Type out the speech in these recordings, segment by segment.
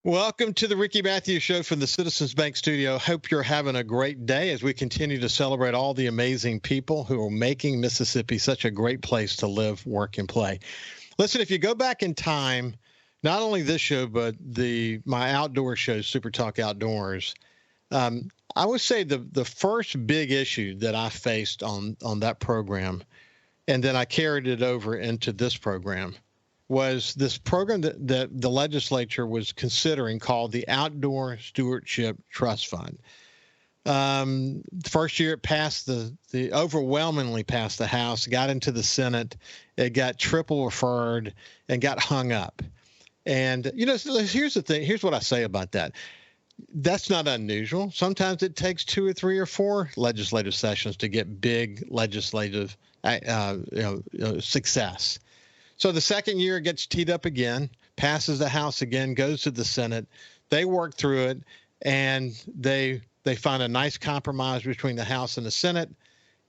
Welcome to the Ricky Matthews Show from the Citizens Bank Studio. Hope you're having a great day as we continue to celebrate all the amazing people who are making Mississippi such a great place to live, work, and play. Listen, if you go back in time, not only this show, but my outdoor show, SuperTalk Outdoors, I would say the first big issue that I faced on that program, and then I carried it over into this program, was this program that the legislature was considering called the Outdoor Stewardship Trust Fund. The first year it passed the overwhelmingly passed the House, got into the Senate, it got triple referred and got hung up. And, here's the thing. Here's what I say about that. That's not unusual. Sometimes it takes 2 or 3 or 4 legislative sessions to get big legislative success. So the second year it gets teed up again, passes the House again, goes to the Senate. They work through it, and they find a nice compromise between the House and the Senate,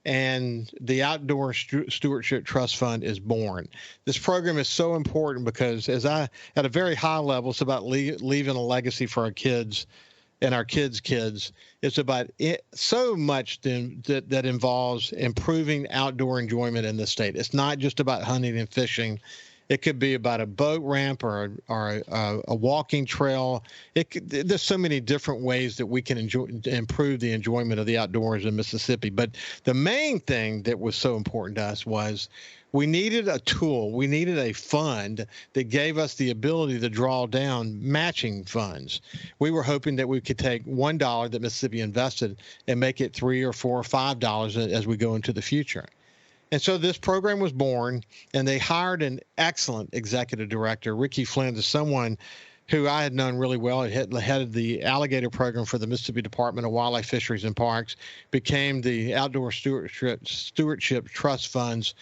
and the Outdoor Stewardship Trust Fund is born. This program is so important because at a very high level, it's about leaving a legacy for our kids and our kids' kids. It's about so much that involves improving outdoor enjoyment in the state. It's not just about hunting and fishing. It could be about a boat ramp or a walking trail. There's so many different ways that we can improve the enjoyment of the outdoors in Mississippi. But the main thing that was so important to us was we needed a tool. We needed a fund that gave us the ability to draw down matching funds. We were hoping that we could take $1 that Mississippi invested and make it $3 or $4 or $5 as we go into the future. And so this program was born, and they hired an excellent executive director. Ricky Flynt is someone who I had known really well. He headed the alligator program for the Mississippi Department of Wildlife, Fisheries, and Parks, became the Outdoor Stewardship Trust Fund's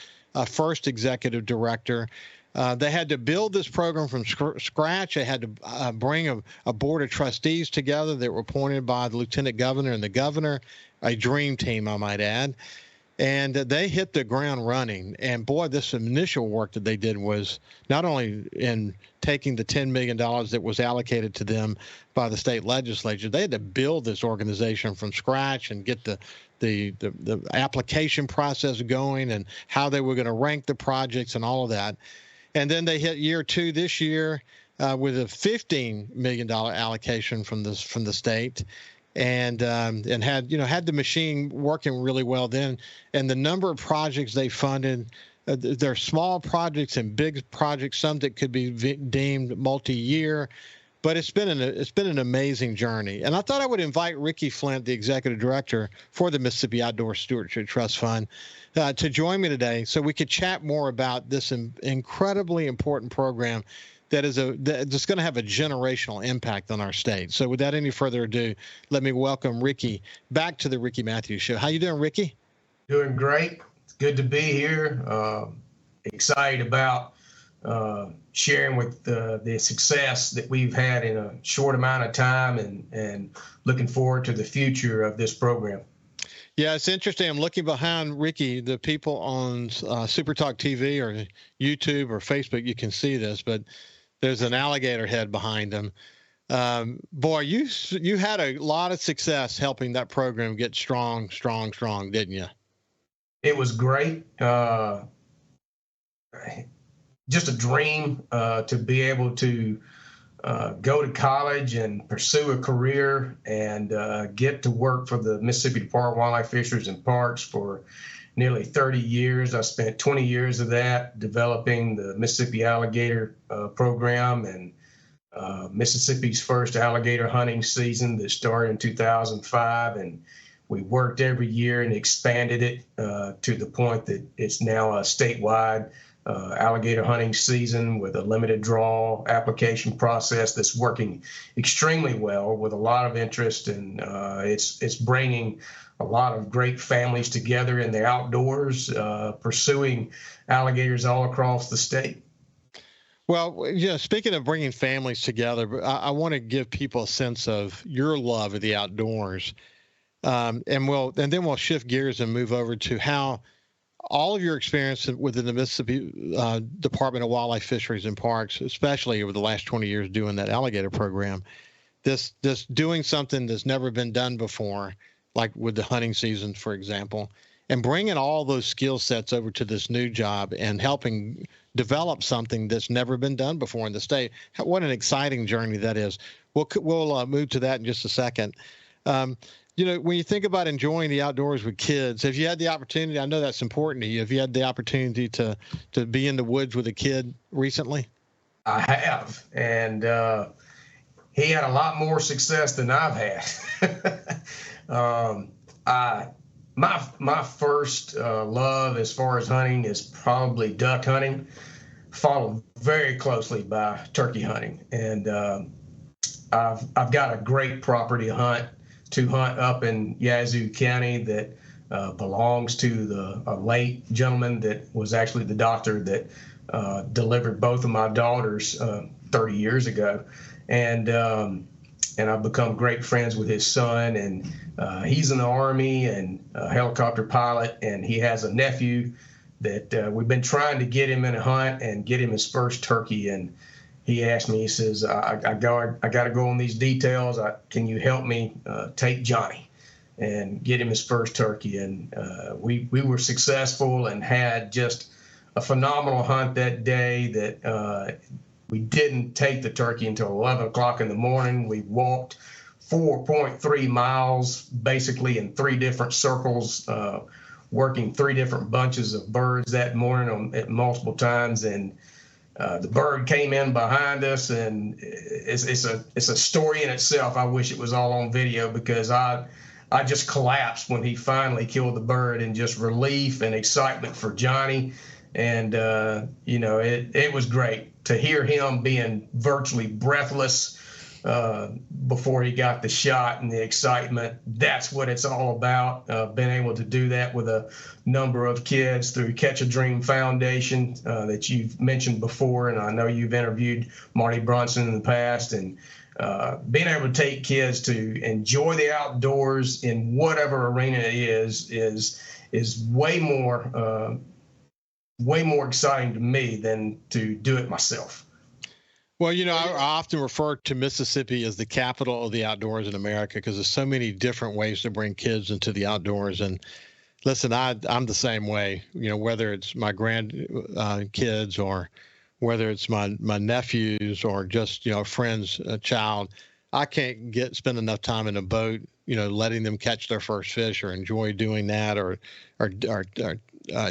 first executive director. They had to build this program from scratch. They had to bring a board of trustees together that were appointed by the lieutenant governor and the governor, a dream team, I might add. And they hit the ground running. And boy, this initial work that they did was not only in taking the $10 million that was allocated to them by the state legislature, they had to build this organization from scratch and get the application process going and how they were going to rank the projects and all of that. And then they hit year 2 this year with a $15 million allocation from the state. And had the machine working really well then, and the number of projects they funded, they're small projects and big projects, some that could be deemed multi-year, but it's been an amazing journey. And I thought I would invite Ricky Flynt, the executive director for the Mississippi Outdoor Stewardship Trust Fund, to join me today so we could chat more about this incredibly important program that's going to have a generational impact on our state. So without any further ado, let me welcome Ricky back to the Ricky Matthews Show. How you doing, Ricky? Doing great. It's good to be here. Excited about sharing with the success that we've had in a short amount of time, and looking forward to the future of this program. Yeah, it's interesting. I'm looking behind Ricky, the people on SuperTalk TV or YouTube or Facebook. You can see this, but there's an alligator head behind him. Boy, you had a lot of success helping that program get strong, didn't you? It was great. Just a dream to be able to go to college and pursue a career and get to work for the Mississippi Department of Wildlife, Fisheries, and Parks for nearly 30 years. I spent 20 years of that developing the Mississippi Alligator Program and Mississippi's first alligator hunting season that started in 2005. And we worked every year and expanded it to the point that it's now a statewide alligator hunting season with a limited draw application process that's working extremely well with a lot of interest. And it's bringing a lot of great families together in the outdoors, pursuing alligators all across the state. Well, speaking of bringing families together, I want to give people a sense of your love of the outdoors, and then we'll shift gears and move over to how all of your experience within the Mississippi Department of Wildlife, Fisheries, and Parks, especially over the last 20 years doing that alligator program, this doing something that's never been done before, like with the hunting season, for example, and bringing all those skill sets over to this new job and helping develop something that's never been done before in the state. What an exciting journey that is. We'll move to that in just a second. When you think about enjoying the outdoors with kids, have you had the opportunity? I know that's important to you. Have you had the opportunity to be in the woods with a kid recently? I have, and he had a lot more success than I've had. My first love as far as hunting is probably duck hunting, followed very closely by turkey hunting, and I've got a great property to hunt up in Yazoo County that belongs to the late gentleman that was actually the doctor that delivered both of my daughters 30 years ago, and I've become great friends with his son, and he's in the Army and a helicopter pilot, and he has a nephew that we've been trying to get him in a hunt and get him his first turkey. And he asked me, he says, I got to go on these details. Can you help me take Johnny and get him his first turkey? And we were successful and had just a phenomenal hunt that day that we didn't take the turkey until 11 o'clock in the morning. We walked 4.3 miles, basically in 3 different circles, working 3 different bunches of birds that morning at multiple times. And the bird came in behind us, and it's a story in itself. I wish it was all on video, because I just collapsed when he finally killed the bird, and just relief and excitement for Johnny. And it was great to hear him being virtually breathless before he got the shot, and the excitement. That's what it's all about. Being able to do that with a number of kids through Catch a Dream Foundation that you've mentioned before, and I know you've interviewed Marty Brunson in the past, and being able to take kids to enjoy the outdoors in whatever arena it is way more exciting to me than to do it myself. Well, I often refer to Mississippi as the capital of the outdoors in America, because there's so many different ways to bring kids into the outdoors. And listen, I'm the same way, whether it's my kids or whether it's my nephews or just, a friend's child. I can't spend enough time in a boat, letting them catch their first fish, or enjoy doing that, or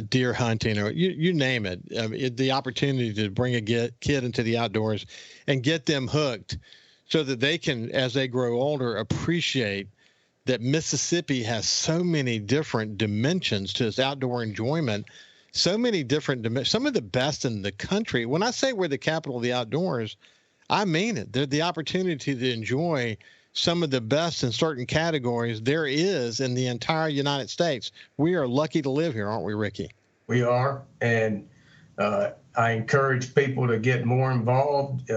deer hunting, or you name it. The opportunity to bring a kid into the outdoors and get them hooked, so that they can, as they grow older, appreciate that Mississippi has so many different dimensions to its outdoor enjoyment, so many different dimensions, some of the best in the country. When I say we're the capital of the outdoors, I mean it. They're the opportunity to enjoy some of the best in certain categories there is in the entire United States. We are lucky to live here, aren't we, Ricky? We are, and I encourage people to get more involved,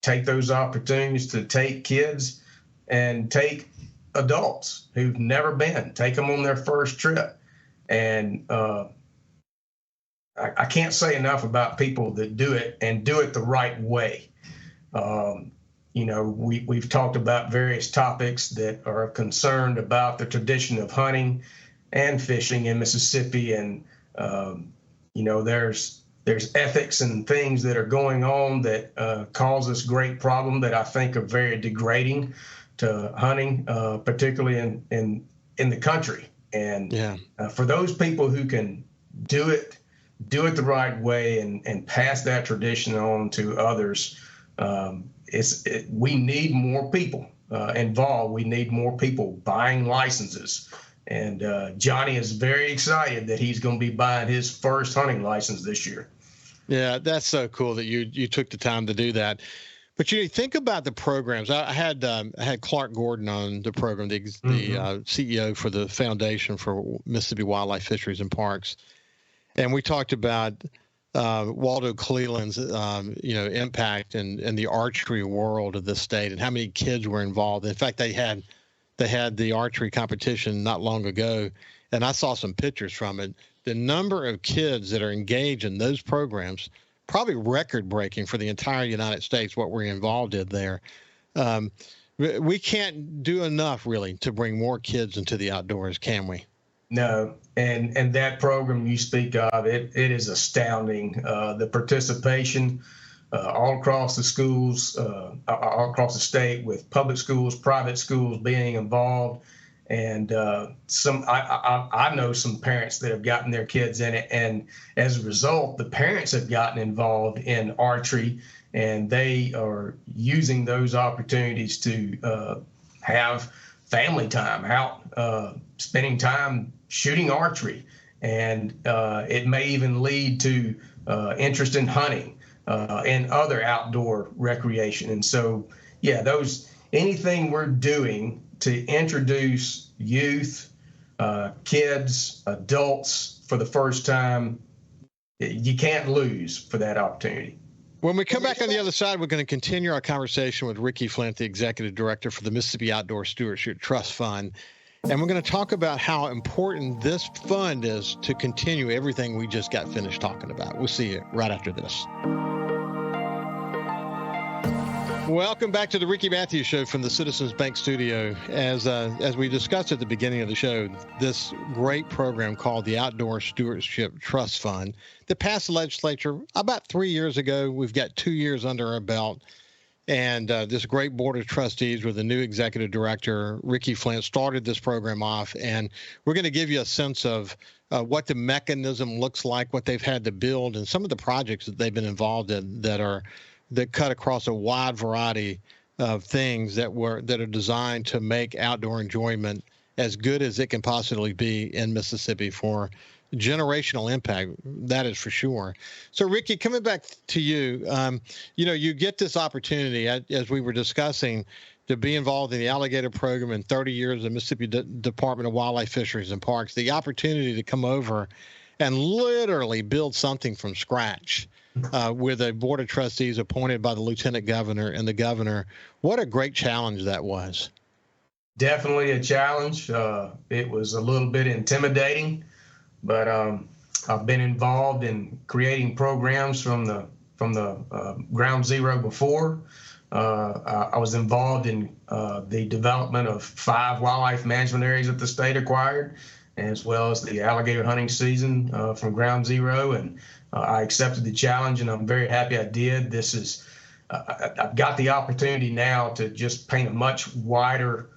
take those opportunities to take kids and take adults who've never been, take them on their first trip. And I can't say enough about people that do it, and do it the right way. We've talked about various topics that are concerned about the tradition of hunting and fishing in Mississippi, and there's ethics and things that are going on that cause us great problem that I think are very degrading to hunting, particularly in the country. And for those people who can do it the right way and pass that tradition on to others, we need more people involved. We need more people buying licenses. And Johnny is very excited that he's going to be buying his first hunting license this year. Yeah, that's so cool that you took the time to do that. But think about the programs. I had Clark Gordon on the program, the CEO for the Foundation for Mississippi Wildlife, Fisheries, and Parks, and we talked about Waldo Cleland's impact in the archery world of the state, and how many kids were involved. In fact, they had the archery competition not long ago, and I saw some pictures from it. the number of kids that are engaged in those programs, probably record breaking for the entire United States, what we're involved in there. We can't do enough really to bring more kids into the outdoors, can we? No, and that program you speak of, it is astounding. The participation all across the schools, all across the state, with public schools, private schools being involved, and I know some parents that have gotten their kids in it, and as a result, the parents have gotten involved in archery, and they are using those opportunities to have family time out, spending time shooting archery, and it may even lead to interest in hunting and other outdoor recreation. And so, yeah, anything we're doing to introduce youth, kids, adults for the first time, you can't lose for that opportunity. When we come back on the other side, we're going to continue our conversation with Ricky Flynt, the Executive Director for the Mississippi Outdoor Stewardship Trust Fund. And we're going to talk about how important this fund is to continue everything we just got finished talking about. We'll see you right after this. Welcome back to the Ricky Matthews Show from the Citizens Bank Studio. As we discussed at the beginning of the show, this great program called the Outdoor Stewardship Trust Fund that passed the legislature about 3 years ago. We've got 2 years under our belt. And this great board of trustees with the new executive director, Ricky Flynt, started this program off. And we're going to give you a sense of what the mechanism looks like, what they've had to build, and some of the projects that they've been involved in that cut across a wide variety of things that are designed to make outdoor enjoyment as good as it can possibly be in Mississippi for generational impact. That is for sure. So, Ricky, coming back to you, you get this opportunity, as we were discussing, to be involved in the alligator program in 30 years of the Mississippi Department of Wildlife, Fisheries, and Parks, the opportunity to come over and literally build something from scratch with a board of trustees appointed by the lieutenant governor and the governor. What a great challenge that was. Definitely a challenge. It was a little bit intimidating, but I've been involved in creating programs from the ground zero before. I was involved in the development of 5 wildlife management areas that the state acquired, as well as the alligator hunting season from ground zero. And I accepted the challenge, and I'm very happy I did. I've got the opportunity now to just paint a much wider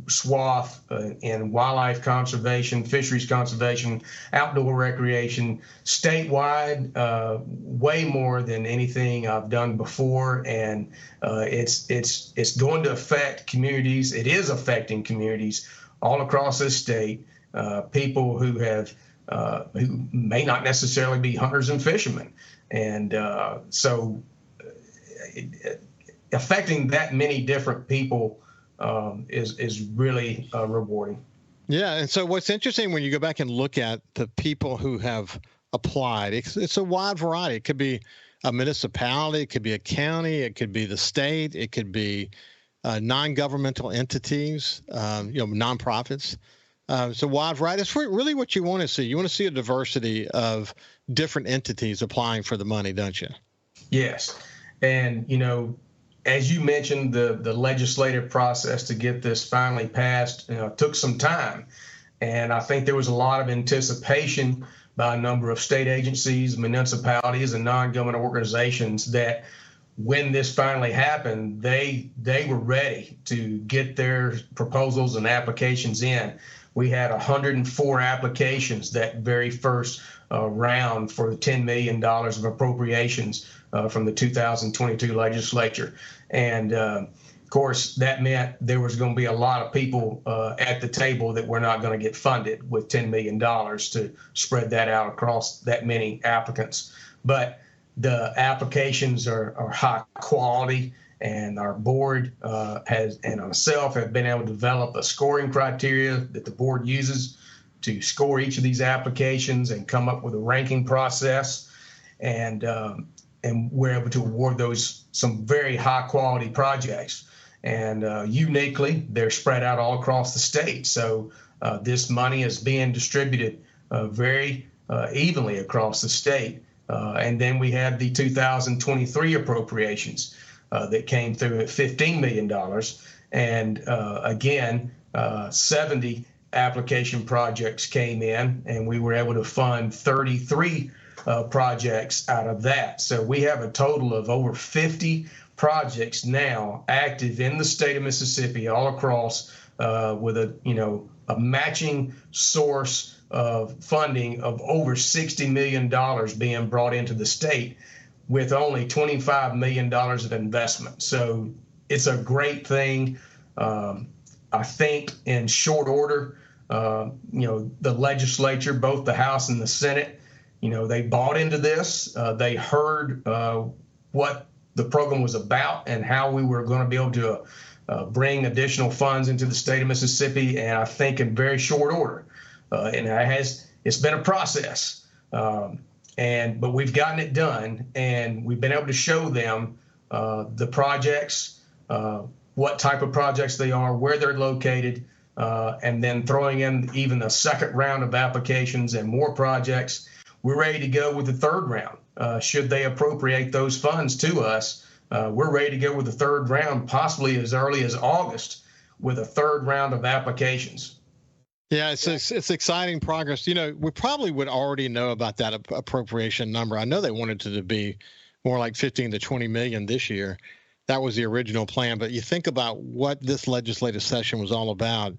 swath in wildlife conservation, fisheries conservation, outdoor recreation, statewide, way more than anything I've done before. And it's going to affect communities. It is affecting communities all across this state, people who may not necessarily be hunters and fishermen. And so affecting that many different people is really rewarding. Yeah, and so what's interesting when you go back and look at the people who have applied, it's a wide variety. It could be a municipality, it could be a county, it could be the state, it could be non-governmental entities, nonprofits. So wide variety. It's really what you want to see. You want to see a diversity of different entities applying for the money, don't you? Yes, and as you mentioned, the legislative process to get this finally passed took some time. And I think there was a lot of anticipation by a number of state agencies, municipalities, and non-government organizations that when this finally happened, they were ready to get their proposals and applications in. We had 104 applications that very first round for the $10 million of appropriations from the 2022 legislature. And of course, that meant there was going to be a lot of people at the table that were not going to get funded with $10 million to spread that out across that many applicants. But the applications are high quality, and our board and myself have been able to develop a scoring criteria that the board uses to score each of these applications and come up with a ranking process. And we're able to award those some very high quality projects. And uniquely, they're spread out all across the state. So this money is being distributed very evenly across the state. And then we had the 2023 appropriations that came through at $15 million. And again, 70 application projects came in, and we were able to fund 33 projects out of that. So we have a total of over 50 projects now active in the state of Mississippi, all across, with a matching source of funding of over $60 million being brought into the state, with only $25 million of investment. So it's a great thing. I think in short order, the legislature, both the House and the Senate, they bought into this. They heard what the program was about and how we were going to be able to bring additional funds into the state of Mississippi. And I think in very short order, and it's been a process, but we've gotten it done, and we've been able to show them the projects, what type of projects they are, where they're located, and then throwing in even a second round of applications and more projects. We're ready to go with the third round. Should they appropriate those funds to us, we're ready to go with the third round, possibly as early as August, with a third round of applications. Yeah, it's exciting progress. We probably would already know about that appropriation number. I know they wanted it to be more like 15 to 20 million this year. That was the original plan. But you think about what this legislative session was all about,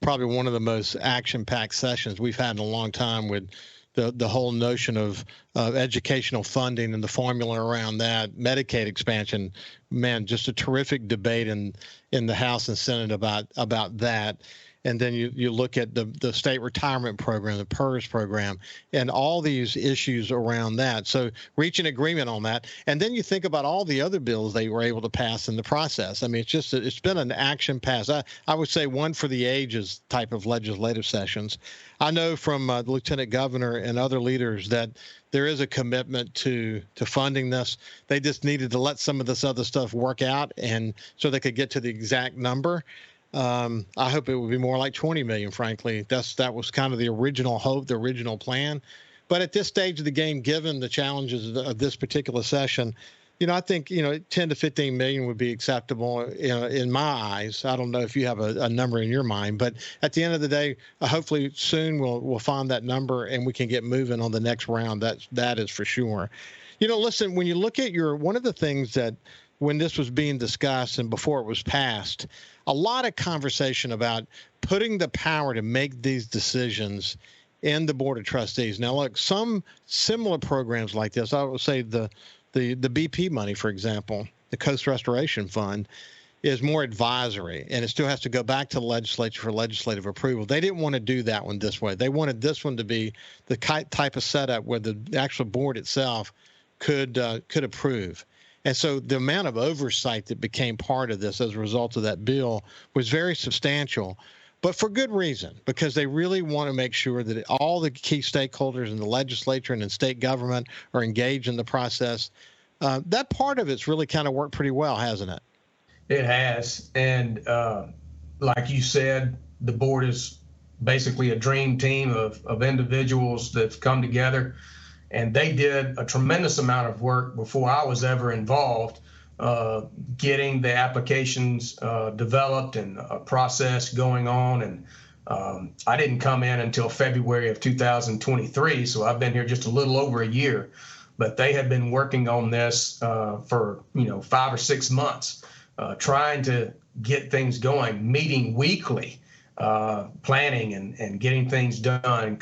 probably one of the most action-packed sessions we've had in a long time, with the whole notion of educational funding and the formula around that, Medicaid expansion. Man, just a terrific debate in the House and Senate about that. And then you look at the state retirement program, the PERS program, and all these issues around that. So reach an agreement on that. And then you think about all the other bills they were able to pass in the process. I mean, it's been an action pass. I would say one for the ages type of legislative sessions. I know from the lieutenant governor and other leaders that there is a commitment to funding this. They just needed to let some of this other stuff work out, and so they could get to the exact number. I hope it would be more like 20 million, frankly. That was kind of the original hope, the original plan. But at this stage of the game, given the challenges of this particular session, I think, 10 to 15 million would be acceptable, in my eyes. I don't know if you have a number in your mind, but at the end of the day, hopefully soon we'll find that number and we can get moving on the next round. That is for sure. Listen, when you look at one of the things that when this was being discussed and before it was passed, a lot of conversation about putting the power to make these decisions in the Board of Trustees. Now, look, some similar programs like this, I would say the BP money, for example, the Coast Restoration Fund, is more advisory, and it still has to go back to the legislature for legislative approval. They didn't want to do that one this way. They wanted this one to be the type of setup where the actual board itself could approve. And so the amount of oversight that became part of this as a result of that bill was very substantial, but for good reason, because they really want to make sure that all the key stakeholders in the legislature and in state government are engaged in the process. That part of it's really kind of worked pretty well, hasn't it? It has. And like you said, the board is basically a dream team of individuals that's come together. And they did a tremendous amount of work before I was ever involved, getting the applications developed and a process going on. And I didn't come in until February of 2023, so I've been here just a little over a year. But they had been working on this for 5 or 6 months, trying to get things going, meeting weekly, planning and getting things done,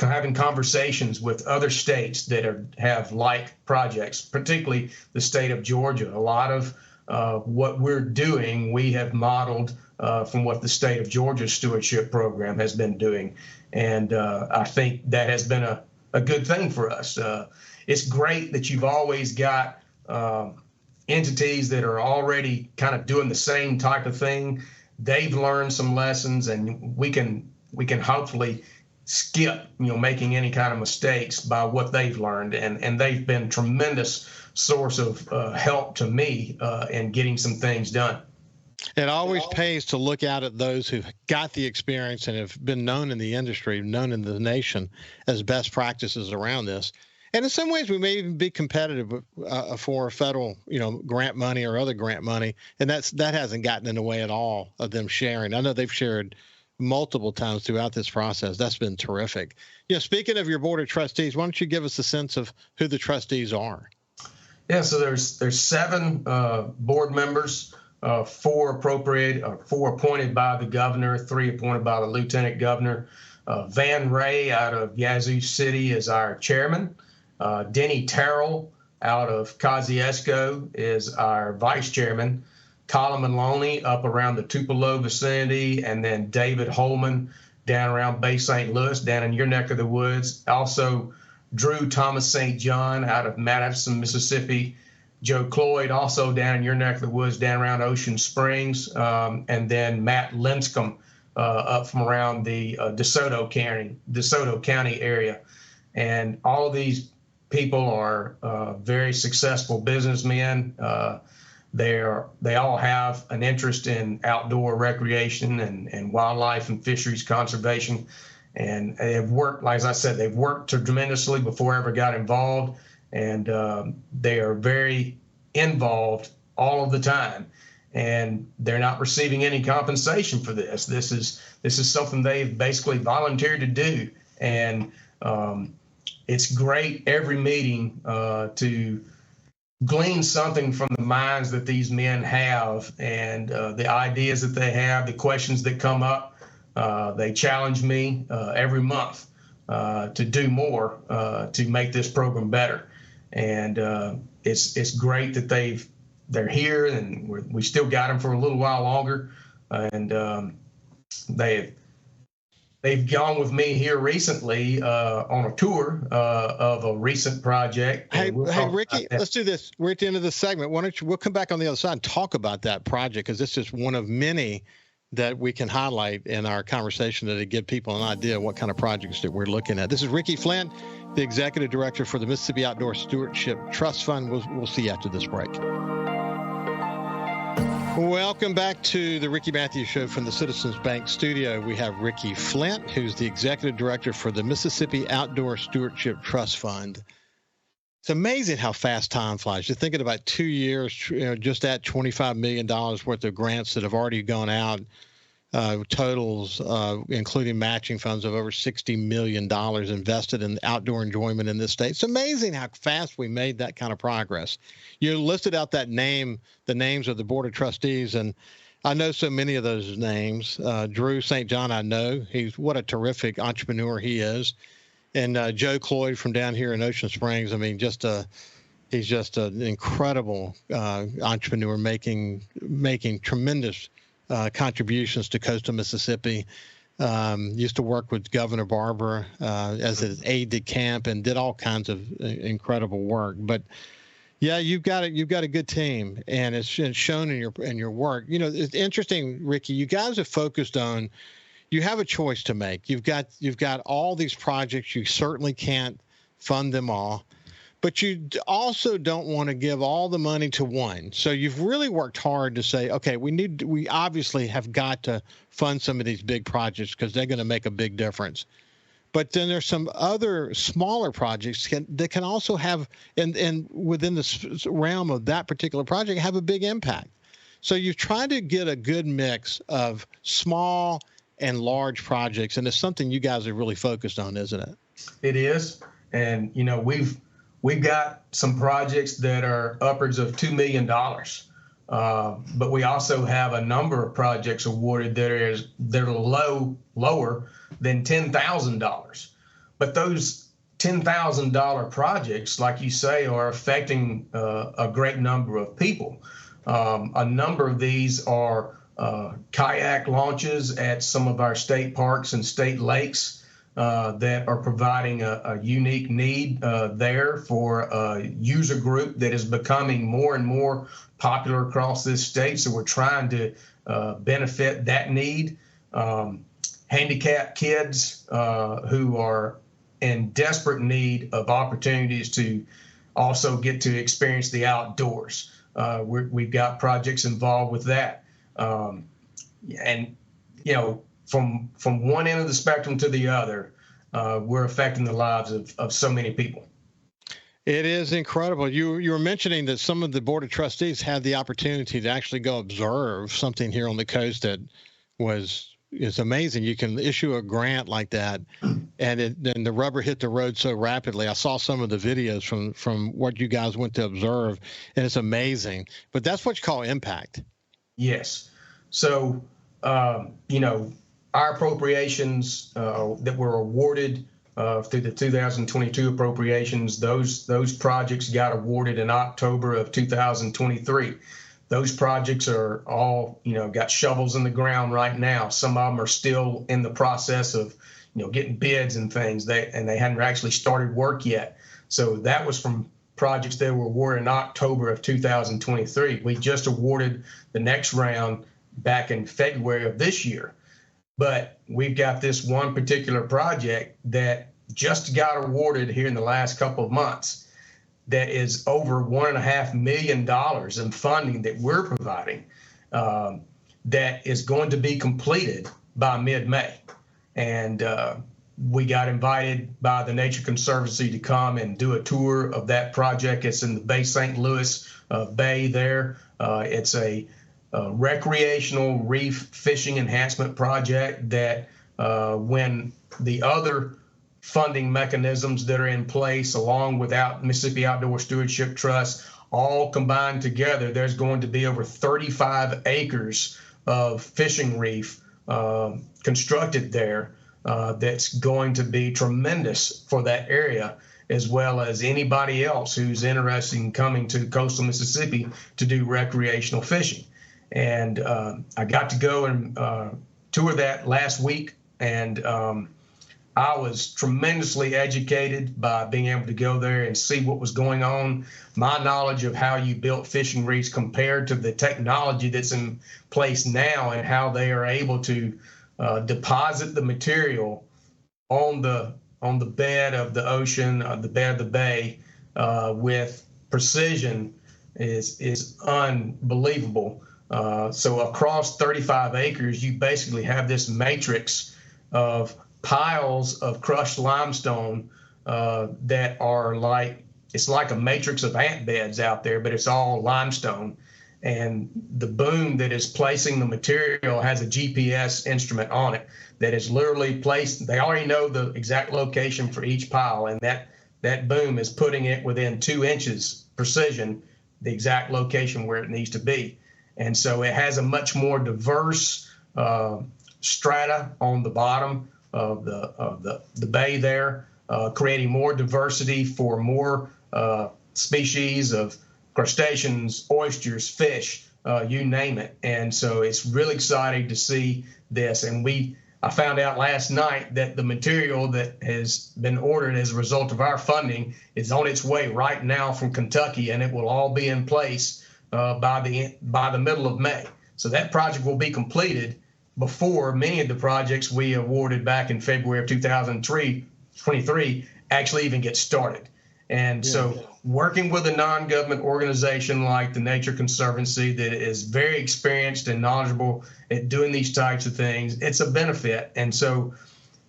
having conversations with other states that have like projects, particularly the state of Georgia. A lot of what we're doing, we have modeled from what the state of Georgia's stewardship program has been doing. And I think that has been a good thing for us. It's great that you've always got entities that are already kind of doing the same type of thing. They've learned some lessons, and we can hopefully skip, making any kind of mistakes by what they've learned. And they've been tremendous source of help to me in getting some things done. It always pays to look out at those who've got the experience and have been known in the industry, known in the nation as best practices around this. And in some ways, we may even be competitive for federal, grant money or other grant money, and that hasn't gotten in the way at all of them sharing. I know they've shared multiple times throughout this process. That's been terrific. Speaking of your board of trustees, why don't you give us a sense of who the trustees are? Yeah, so there's 7 board members, 4 appointed by the governor, 3 appointed by the lieutenant governor. Van Ray out of Yazoo City is our chairman. Denny Terrell out of Kosciuszko is our vice chairman. Colin Maloney up around the Tupelo vicinity, and then David Holman down around Bay St. Louis, down in your neck of the woods. Also, Drew Thomas St. John out of Madison, Mississippi. Joe Cloyd also down in your neck of the woods, down around Ocean Springs. And then Matt Linscomb up from around the DeSoto County area. And all of these people are very successful businessmen. They all have an interest in outdoor recreation and wildlife and fisheries conservation. And they've worked, like I said, they've worked tremendously before I ever got involved. And they are very involved all of the time. And they're not receiving any compensation for this. This is something they've basically volunteered to do. And it's great every meeting to glean something from the minds that these men have and the ideas that they have, the questions that come up. They challenge me every month to do more to make this program better. And it's great that they're here, and we still got them for a little while longer. And they've gone with me here recently on a tour of a recent project. Hey, Ricky, let's do this. We're at the end of the segment. Why don't we'll come back on the other side and talk about that project, because this is one of many that we can highlight in our conversation to give people an idea of what kind of projects that we're looking at. This is Ricky Flynt, the Executive Director for the Mississippi Outdoor Stewardship Trust Fund. We'll see you after this break. Welcome back to the Ricky Matthews Show from the Citizens Bank studio. We have Ricky Flynt, who's the Executive Director for the Mississippi Outdoor Stewardship Trust Fund. It's amazing how fast time flies. You're thinking about 2 years, just at $25 million worth of grants that have already gone out, totals, including matching funds of over $60 million invested in outdoor enjoyment in this state. It's amazing how fast we made that kind of progress. You listed out the names of the Board of Trustees, and I know so many of those names. Drew St. John, I know. What a terrific entrepreneur he is. And Joe Cloyd from down here in Ocean Springs. I mean, he's just an incredible entrepreneur, making tremendous contributions to coastal Mississippi. Used to work with Governor Barber as an aide de camp and did all kinds of incredible work. But yeah, you've got a good team, and it's shown in your work. It's interesting, Ricky. You guys have focused on. You have a choice to make. You've got all these projects. You certainly can't fund them all, but you also don't want to give all the money to one. So you've really worked hard to say, okay, we obviously have got to fund some of these big projects because they're going to make a big difference. But then there's some other smaller projects that can also have, and within the realm of that particular project, have a big impact. So you've tried to get a good mix of small and large projects, and it's something you guys are really focused on, isn't it? It is, and we've got some projects that are upwards of $2 million, but we also have a number of projects awarded that are lower than $10,000. But those $10,000 projects, like you say, are affecting a great number of people. A number of these are kayak launches at some of our state parks and state lakes that are providing a unique need there for a user group that is becoming more and more popular across this state. So we're trying to benefit that need. Handicapped kids who are in desperate need of opportunities to also get to experience the outdoors. We've got projects involved with that. And, from one end of the spectrum to the other, we're affecting the lives of so many people. It is incredible. You were mentioning that some of the Board of Trustees had the opportunity to actually go observe something here on the coast that is amazing. You can issue a grant like that, and then the rubber hit the road so rapidly. I saw some of the videos from what you guys went to observe, and it's amazing. But that's what you call impact. Yes. So, our appropriations that were awarded through the 2022 appropriations, those projects got awarded in October of 2023. Those projects are all, got shovels in the ground right now. Some of them are still in the process of, getting bids and things. They hadn't actually started work yet. So that was from projects that were awarded in October of 2023. We just awarded the next round back in February of this year. But we've got this one particular project that just got awarded here in the last couple of months that is over $1.5 million in funding that we're providing that is going to be completed by mid-May. And we got invited by the Nature Conservancy to come and do a tour of that project. It's in the Bay St. Louis Bay there. It's a recreational reef fishing enhancement project that when the other funding mechanisms that are in place, along with Mississippi Outdoor Stewardship Trust, all combined together, there's going to be over 35 acres of fishing reef constructed there. That's going to be tremendous for that area, as well as anybody else who's interested in coming to coastal Mississippi to do recreational fishing. And I got to go and tour that last week, and I was tremendously educated by being able to go there and see what was going on. My knowledge of how you built fishing reefs compared to the technology that's in place now, and how they are able to deposit the material on the bed of the ocean, the bed of the bay, with precision is unbelievable. So across 35 acres, you basically have this matrix of piles of crushed limestone that are it's like a matrix of ant beds out there, but it's all limestone. And the boom that is placing the material has a GPS instrument on it that is literally placed. They already know the exact location for each pile, and that boom is putting it within 2 inches precision, the exact location where it needs to be. And so it has a much more diverse strata on the bottom of the bay there, creating more diversity for more species of crustaceans, oysters, fish, you name it. And so it's really exciting to see this. And I found out last night that the material that has been ordered as a result of our funding is on its way right now from Kentucky, and it will all be in place by the middle of May. So that project will be completed before many of the projects we awarded back in February of 2023 actually even get started. And so working with a non-government organization like the Nature Conservancy that is very experienced and knowledgeable at doing these types of things, it's a benefit. And so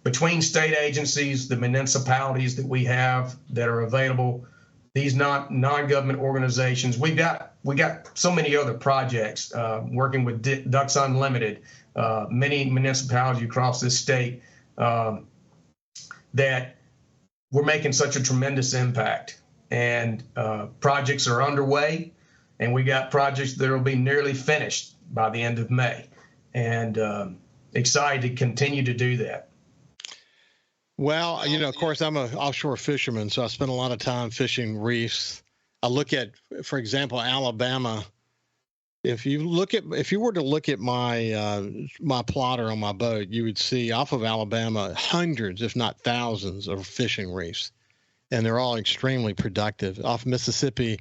between state agencies, the municipalities that we have that are available, these non-government organizations, we got so many other projects working with Ducks Unlimited, many municipalities across this state that we're making such a tremendous impact. And projects are underway, and we got projects that will be nearly finished by the end of May, and excited to continue to do that. Well, of course, I'm an offshore fisherman, so I spend a lot of time fishing reefs. I look at, for example, Alabama. If you were to look at my plotter on my boat, you would see off of Alabama hundreds, if not thousands, of fishing reefs, and they're all extremely productive. Off Mississippi,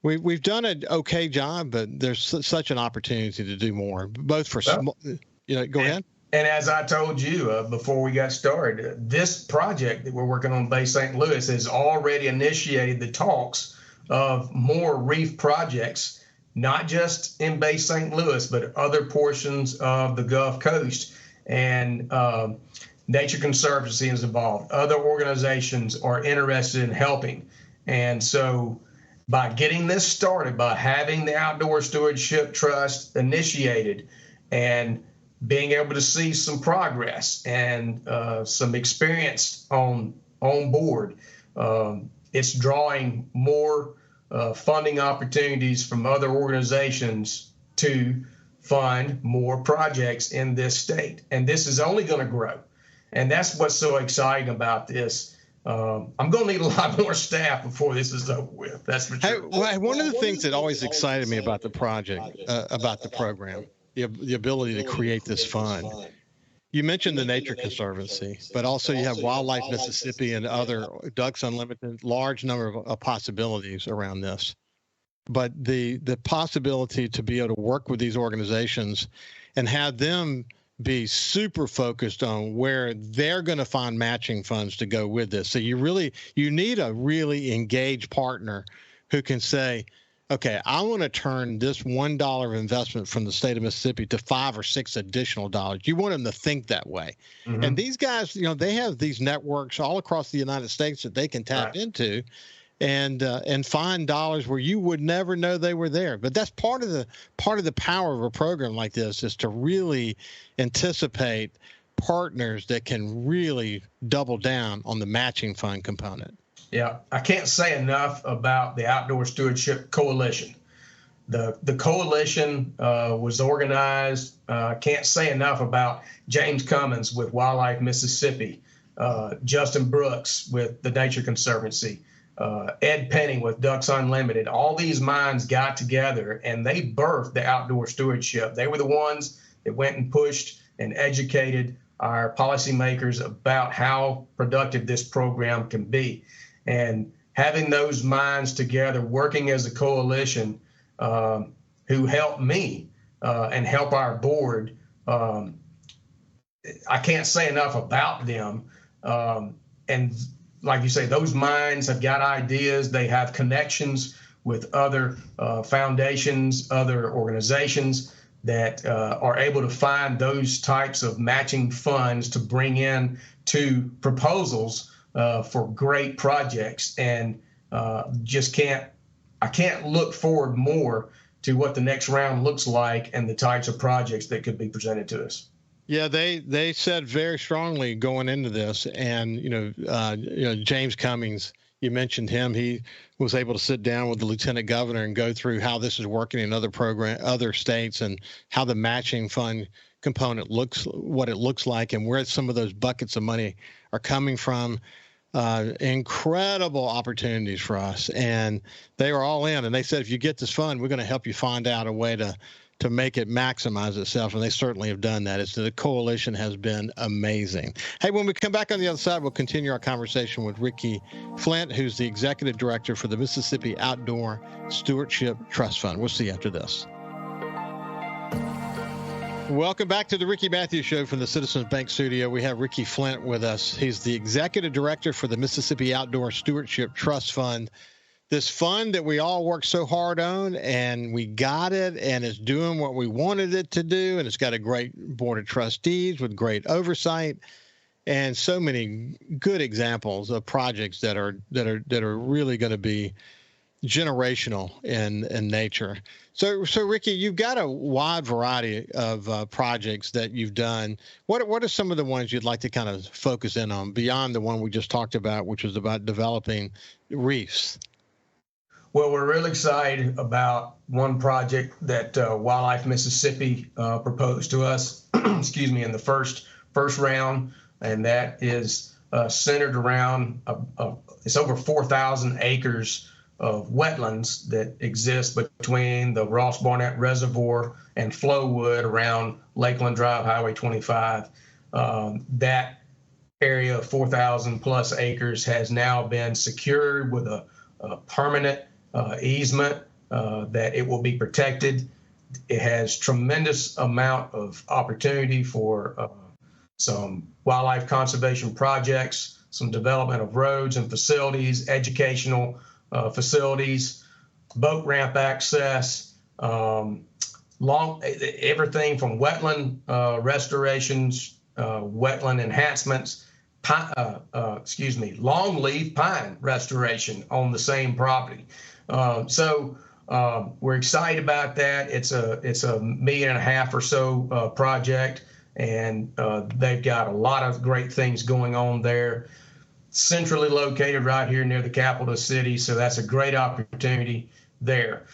we've done an okay job, but there's such an opportunity to do more, both for small. Go ahead. And as I told you before we got started, this project that we're working on Bay St. Louis has already initiated the talks of more reef projects not just in Bay St. Louis, but other portions of the Gulf Coast. And Nature Conservancy is involved. Other organizations are interested in helping. And so by getting this started, by having the Outdoor Stewardship Trust initiated and being able to see some progress and some experience on board, it's drawing more funding opportunities from other organizations to fund more projects in this state. And this is only going to grow. And that's what's so exciting about this. I'm going to need a lot more staff before this is over with. That's for sure. Hey, one of the things that always excited me about the project, about the program, the ability to create this fund. You mentioned the Nature Conservancy, but also you have Wildlife Mississippi and other Ducks Unlimited, large number of possibilities around this. But the possibility to be able to work with these organizations and have them be super focused on where they're going to find matching funds to go with this. So you need a really engaged partner who can say, okay, I want to turn this $1 of investment from the state of Mississippi to $5 or $6 additional dollars. You want them to think that way. Mm-hmm. And these guys, they have these networks all across the United States that they can tap into and find dollars where you would never know they were there. But that's part of the power of a program like this, is to really anticipate partners that can really double down on the matching fund component. Yeah, I can't say enough about the Outdoor Stewardship Coalition. The coalition was organized. Can't say enough about James Cummins with Wildlife Mississippi, Justin Brooks with the Nature Conservancy, Ed Penny with Ducks Unlimited. All these minds got together and they birthed the Outdoor Stewardship. They were the ones that went and pushed and educated our policymakers about how productive this program can be. And having those minds together, working as a coalition, who helped me and help our board, I can't say enough about them. And like you say, those minds have got ideas. They have connections with other foundations, other organizations that are able to find those types of matching funds to bring in to proposals for great projects. And I can't look forward more to what the next round looks like and the types of projects that could be presented to us. Yeah, they said very strongly going into this, and James Cummings, you mentioned him. He was able to sit down with the lieutenant governor and go through how this is working in other states, and how the matching fund component looks, what it looks like, and where some of those buckets of money are coming from. Incredible opportunities for us, and they were all in. And they said, if you get this fund, we're going to help you find out a way to make it maximize itself. And they certainly have done that. The coalition has been amazing. Hey, when we come back on the other side, we'll continue our conversation with Ricky Flynt, who's the executive director for the Mississippi Outdoor Stewardship Trust Fund. We'll see you after this. Welcome back to the Ricky Matthews Show from the Citizens Bank studio. We have Ricky Flynt with us. He's the executive director for the Mississippi Outdoor Stewardship Trust Fund. This fund that we all worked so hard on, and we got it, and it's doing what we wanted it to do, and it's got a great board of trustees with great oversight, and so many good examples of projects that are really going to be generational in nature. So Ricky, you've got a wide variety of projects that you've done. What are some of the ones you'd like to kind of focus in on beyond the one we just talked about, which was about developing reefs? Well, we're really excited about one project that Wildlife Mississippi proposed to us, excuse me, in the first round, and that is centered around it's over 4,000 acres of wetlands that exist between the Ross Barnett Reservoir and Flowwood around Lakeland Drive, Highway 25. That area of 4,000 plus acres has now been secured with a permanent easement that it will be protected. It has tremendous amount of opportunity for some wildlife conservation projects, some development of roads and facilities, educational facilities, boat ramp access, Everything from wetland restorations, wetland enhancements, longleaf pine restoration on the same property. So we're excited about that. It's a $1.5 million or so project, and they've got a lot of great things going on there. Centrally located right here near the capital city, so that's a great opportunity there.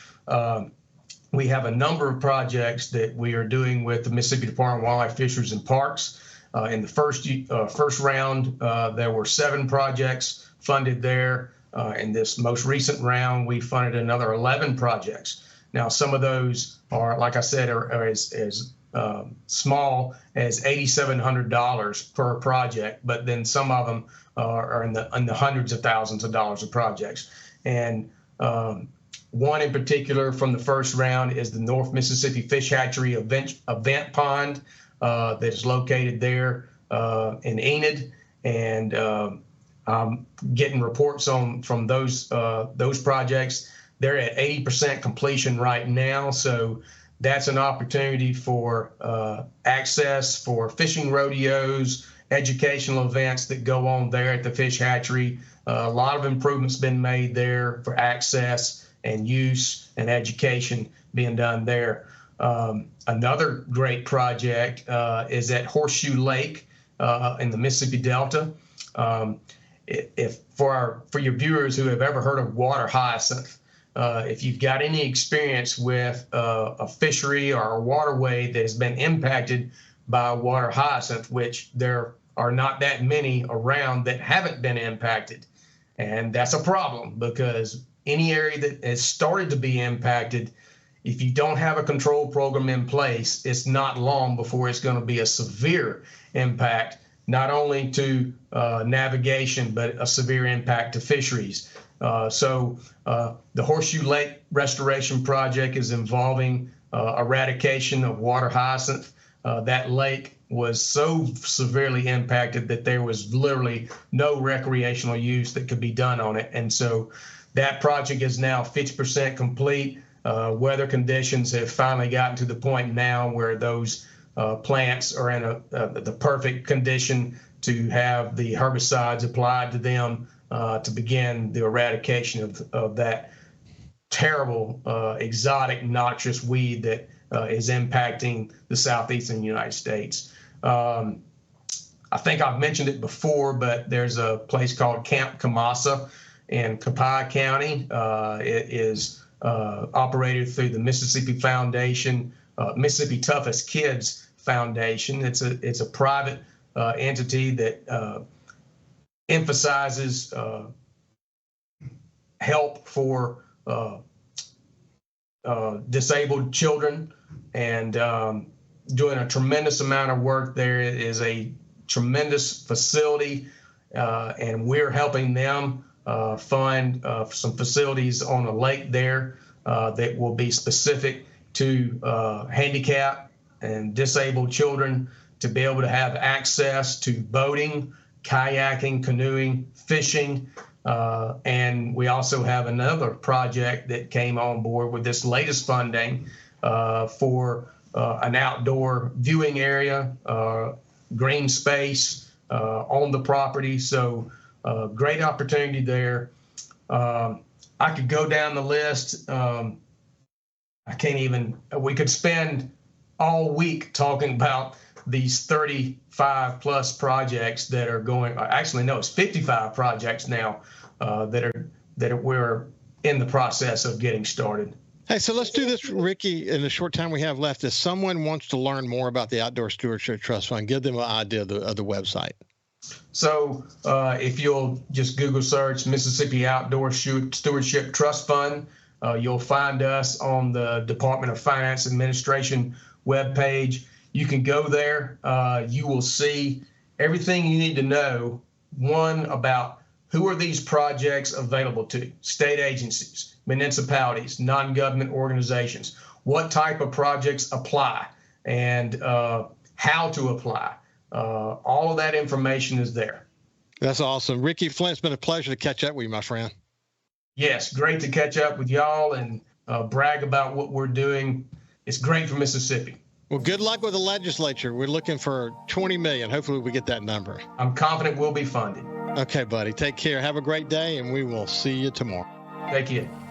We have a number of projects that we are doing with the Mississippi Department of Wildlife, Fisheries, and Parks. In the first round, there were 7 projects funded there. In this most recent round, we funded another 11 projects. Now, some of those are, like I said, are as small as $8,700 per project, but then some of them are in the hundreds of thousands of dollars of projects. And one in particular from the first round is the North Mississippi Fish Hatchery event pond that is located there in Enid, and I'm getting reports from those projects. They're at 80% completion right now, so that's an opportunity for access for fishing rodeos, educational events that go on there at the fish hatchery. A lot of improvements been made there for access and use and education being done there. Another great project is at Horseshoe Lake in the Mississippi Delta. If for your viewers who have ever heard of water hyacinth, if you've got any experience with a fishery or a waterway that has been impacted by water hyacinth, which there are not that many around that haven't been impacted, and that's a problem because any area that has started to be impacted, if you don't have a control program in place, it's not long before it's going to be a severe impact, not only to navigation, but a severe impact to fisheries. So the Horseshoe Lake Restoration Project is involving eradication of water hyacinth. That lake was so severely impacted that there was literally no recreational use that could be done on it. And so that project is now 50% complete. Weather conditions have finally gotten to the point now where those plants are in the perfect condition to have the herbicides applied to them to begin the eradication of that terrible, exotic, noxious weed that is impacting the southeastern United States. I think I've mentioned it before, but there's a place called Camp Kamasa in Copiah County. It is operated through the Mississippi Foundation, Mississippi Toughest Kids Foundation. It's a private entity that emphasizes help for disabled children, and doing a tremendous amount of work there. It is a tremendous facility, and we're helping them fund some facilities on a lake there that will be specific to handicap and disabled children to be able to have access to boating, kayaking, canoeing, fishing. And we also have another project that came on board with this latest funding for an outdoor viewing area, green space on the property. So great opportunity there. I could go down the list. We could spend all week talking about these 35 plus projects that are going, actually, no, it's 55 projects now that we're in the process of getting started. Hey, so let's do this, Ricky, in the short time we have left. If someone wants to learn more about the Outdoor Stewardship Trust Fund, give them an idea of the website. So if you'll just Google search Mississippi Outdoor Stewardship Trust Fund, you'll find us on the Department of Finance Administration webpage. You can go there. You will see everything you need to know, one, about who are these projects available to, state agencies, municipalities, non-government organizations, what type of projects apply, and how to apply. All of that information is there. That's awesome. Ricky Flynt, it's been a pleasure to catch up with you, my friend. Yes, great to catch up with y'all, and brag about what we're doing. It's great for Mississippi. Well, good luck with the legislature. We're looking for 20 million. Hopefully we get that number. I'm confident we'll be funded. Okay, buddy. Take care. Have a great day, and we will see you tomorrow. Take care.